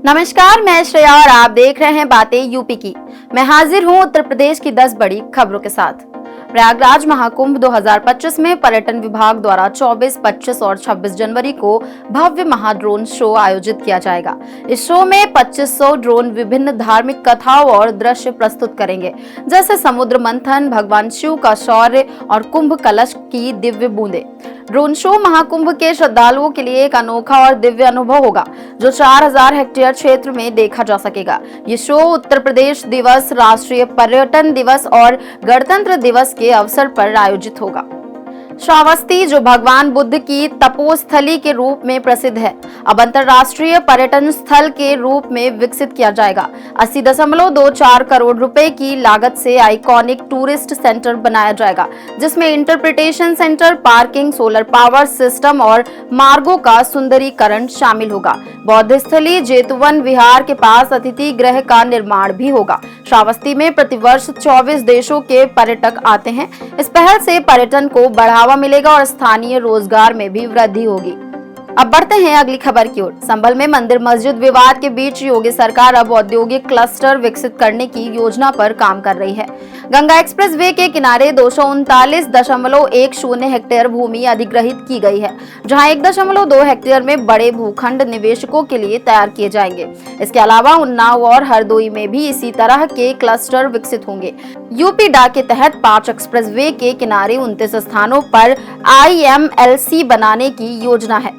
नमस्कार, मैं श्रेया और आप देख रहे हैं बातें यूपी की। मैं हाजिर हूं उत्तर प्रदेश की 10 बड़ी खबरों के साथ। प्रयागराज महाकुंभ 2025 में पर्यटन विभाग द्वारा 24, 25 और 26 जनवरी को भव्य महाड्रोन शो आयोजित किया जाएगा। इस शो में 2500 ड्रोन विभिन्न धार्मिक कथाओं और दृश्य प्रस्तुत करेंगे, जैसे समुद्र मंथन, भगवान शिव का शौर्य और कुंभ कलश की दिव्य बूंदें। ड्रोन शो महाकुंभ के श्रद्धालुओं के लिए एक अनोखा और दिव्य अनुभव होगा, जो 4000 हेक्टेयर क्षेत्र में देखा जा सकेगा। ये शो उत्तर प्रदेश दिवस, राष्ट्रीय पर्यटन दिवस और गणतंत्र दिवस के अवसर पर आयोजित होगा। श्रावस्ती, जो भगवान बुद्ध की तपोस्थली के रूप में प्रसिद्ध है, अब अंतर्राष्ट्रीय पर्यटन स्थल के रूप में विकसित किया जाएगा। 80.24 करोड़ रुपए की लागत से आइकॉनिक टूरिस्ट सेंटर बनाया जाएगा, जिसमें interpretation centre, parking, solar power system और मार्गों का सुंदरीकरण शामिल होगा। बौद्ध स्थली जेतवन विहार के पास अतिथि गृह का निर्माण भी होगा। श्रावस्ती में प्रतिवर्ष 24 देशों के पर्यटक आते हैं। इस पहल से पर्यटन को बढ़ावा मिलेगा और स्थानीय रोजगार में भी वृद्धि होगी। अब बढ़ते हैं अगली खबर की ओर। संभल में मंदिर मस्जिद विवाद के बीच योगी सरकार अब औद्योगिक क्लस्टर विकसित करने की योजना पर काम कर रही है। गंगा एक्सप्रेस वे के किनारे 239.10 हेक्टेयर भूमि अधिग्रहित की गई है, जहां 1.2 हेक्टेयर में बड़े भूखंड निवेशकों के लिए तैयार किए जाएंगे। इसके अलावा उन्नाव और हरदोई में भी इसी तरह के क्लस्टर विकसित होंगे। यूपी डा के तहत 5 एक्सप्रेस वे के किनारे 29 स्थानों पर IMLC बनाने की योजना है,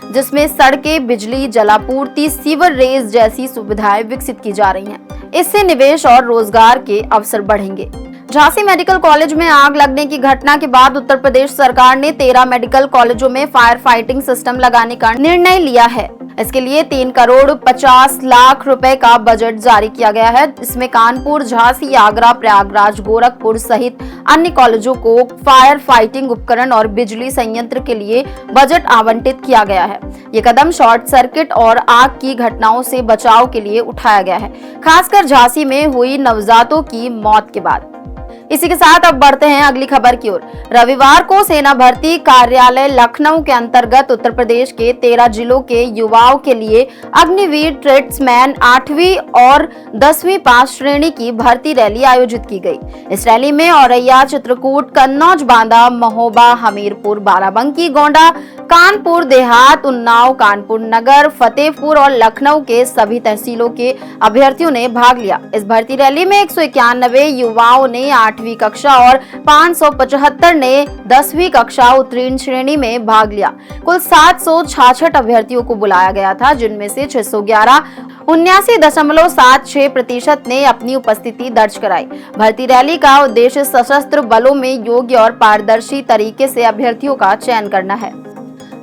जिसमें सड़कें, बिजली, जलापूर्ति, सीवरेज जैसी सुविधाएं विकसित की जा रही हैं। इससे निवेश और रोजगार के अवसर बढ़ेंगे। झांसी मेडिकल कॉलेज में आग लगने की घटना के बाद उत्तर प्रदेश सरकार ने 13 मेडिकल कॉलेजों में फायर फाइटिंग सिस्टम लगाने का निर्णय लिया है। इसके लिए 3 करोड़ 50 लाख रुपए का बजट जारी किया गया है। इसमें कानपुर, झांसी, आगरा, प्रयागराज, गोरखपुर सहित अन्य कॉलेजों को फायर फाइटिंग उपकरण और बिजली संयंत्र के लिए बजट आवंटित किया गया है। ये कदम शॉर्ट सर्किट और आग की घटनाओं से बचाव के लिए उठाया गया है, खासकर झांसी में हुई नवजातों की मौत के बाद। इसी के साथ अब बढ़ते हैं अगली खबर की ओर। रविवार को सेना भर्ती कार्यालय लखनऊ के अंतर्गत उत्तर प्रदेश के 13 जिलों के युवाओं के लिए अग्निवीर ट्रेड्समैन 8वीं और 10वीं 5 श्रेणी की भर्ती रैली आयोजित की गई। इस रैली में औरैया, चित्रकूट, कन्नौज, बांदा, महोबा, हमीरपुर, बाराबंकी, गोंडा, कानपुर देहात, उन्नाव, कानपुर नगर, फतेहपुर और लखनऊ के सभी तहसीलों के अभ्यर्थियों ने भाग लिया। इस भर्ती रैली में 191 युवाओं ने 8वीं कक्षा और 575 ने 10वीं कक्षा उत्तीर्ण श्रेणी में भाग लिया। कुल 766 अभ्यर्थियों को बुलाया गया था, जिनमें से 611 79.76% ने अपनी उपस्थिति दर्ज कराई। भर्ती रैली का उद्देश्य सशस्त्र बलों में योग्य और पारदर्शी तरीके से अभ्यर्थियों का चयन करना है।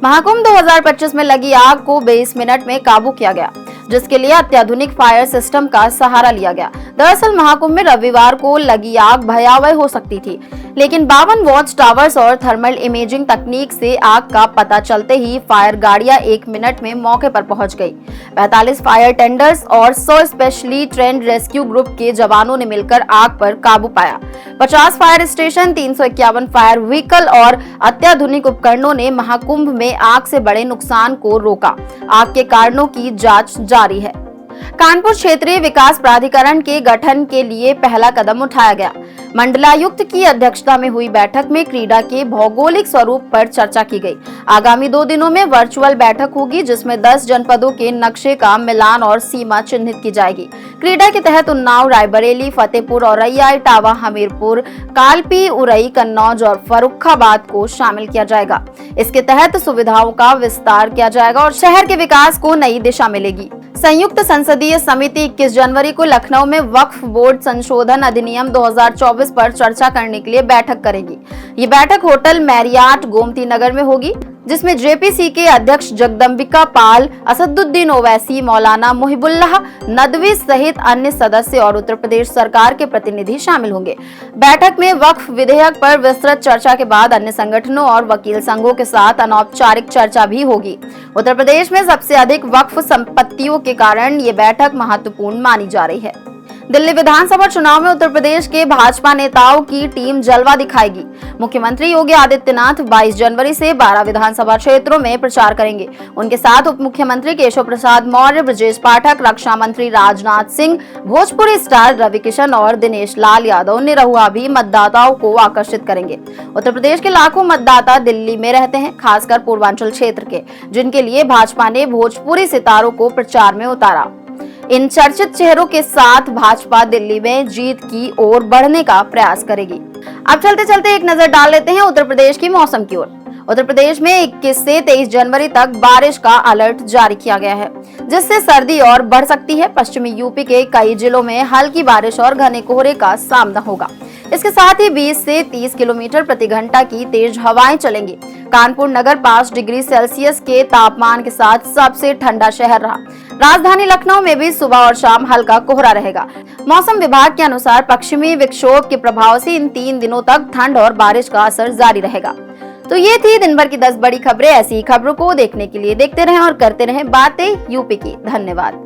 महाकुंभ 2025 में लगी आग को 20 मिनट में काबू किया गया, जिसके लिए अत्याधुनिक फायर सिस्टम का सहारा लिया गया। दरअसल महाकुंभ में रविवार को लगी आग भयावह हो सकती थी, लेकिन 52 वॉच टावर्स और थर्मल इमेजिंग तकनीक से आग का पता चलते ही फायर गाड़ियां 1 मिनट में मौके पर पहुंच गई। 45 फायर टेंडर्स और 100 स्पेशली ट्रेंड रेस्क्यू ग्रुप के जवानों ने मिलकर आग पर काबू पाया। 50 फायर स्टेशन, 351 फायर व्हीकल और अत्याधुनिक उपकरणों ने महाकुंभ में आग से बड़े नुकसान को रोका। आग के कारणों की जांच जारी है। कानपुर क्षेत्रीय विकास प्राधिकरण के गठन के लिए पहला कदम उठाया गया। मंडलायुक्त की अध्यक्षता में हुई बैठक में क्रीडा के भौगोलिक स्वरूप पर चर्चा की गई। आगामी 2 दिनों में वर्चुअल बैठक होगी, जिसमें 10 जनपदों के नक्शे का मिलान और सीमा चिन्हित की जाएगी। क्रीडा के तहत उन्नाव, रायबरेली, फतेहपुर, औरैया, इटावा, हमीरपुर, कालपी, उरई, कन्नौज और फर्रुखाबाद को शामिल किया जाएगा। इसके तहत सुविधाओं का विस्तार किया जाएगा और शहर के विकास को नई दिशा मिलेगी। संयुक्त संसदीय समिति 21 जनवरी को लखनऊ में वक्फ बोर्ड संशोधन अधिनियम 2024 पर चर्चा करने के लिए बैठक करेगी। ये बैठक होटल मैरियाट गोमती नगर में होगी, जिसमें JPC के अध्यक्ष जगदम्बिका पाल, असदुद्दीन ओवैसी, मौलाना मुहिबुल्लाह नदवी सहित अन्य सदस्य और उत्तर प्रदेश सरकार के प्रतिनिधि शामिल होंगे। बैठक में वक्फ विधेयक पर विस्तृत चर्चा के बाद अन्य संगठनों और वकील संघों के साथ अनौपचारिक चर्चा भी होगी। उत्तर प्रदेश में सबसे अधिक वक्फ संपत्तियों के कारण ये बैठक महत्वपूर्ण मानी जा रही है। दिल्ली विधानसभा चुनाव में उत्तर प्रदेश के भाजपा नेताओं की टीम जलवा दिखाएगी। मुख्यमंत्री योगी आदित्यनाथ 22 जनवरी से 12 विधानसभा क्षेत्रों में प्रचार करेंगे। उनके साथ उप मुख्यमंत्री केशव प्रसाद मौर्य, ब्रजेश पाठक, रक्षा मंत्री राजनाथ सिंह, भोजपुरी स्टार रवि किशन और दिनेश लाल यादव निरहुआ भी मतदाताओं को आकर्षित करेंगे। उत्तर प्रदेश के लाखों मतदाता दिल्ली में रहते हैं, खासकर पूर्वांचल क्षेत्र के, जिनके लिए भाजपा ने भोजपुरी सितारों को प्रचार में उतारा। इन चर्चित चेहरों के साथ भाजपा दिल्ली में जीत की ओर बढ़ने का प्रयास करेगी। अब चलते चलते एक नजर डाल लेते हैं उत्तर प्रदेश की मौसम की ओर। उत्तर प्रदेश में 21 से 23 जनवरी तक बारिश का अलर्ट जारी किया गया है, जिससे सर्दी और बढ़ सकती है। पश्चिमी यूपी के कई जिलों में हल्की बारिश और घने कोहरे का सामना होगा। इसके साथ ही 20 से 30 किलोमीटर प्रति घंटा की तेज हवाएं चलेंगी। कानपुर नगर 5 डिग्री सेल्सियस के तापमान के साथ सबसे ठंडा शहर रहा। राजधानी लखनऊ में भी सुबह और शाम हल्का कोहरा रहेगा। मौसम विभाग के अनुसार पश्चिमी विक्षोभ के प्रभाव से इन 3 दिनों तक ठंड और बारिश का असर जारी रहेगा। तो ये थी दिन भर की 10 बड़ी खबरें। ऐसी खबरों को देखने के लिए देखते रहें और करते रहें बातें यूपी की। धन्यवाद।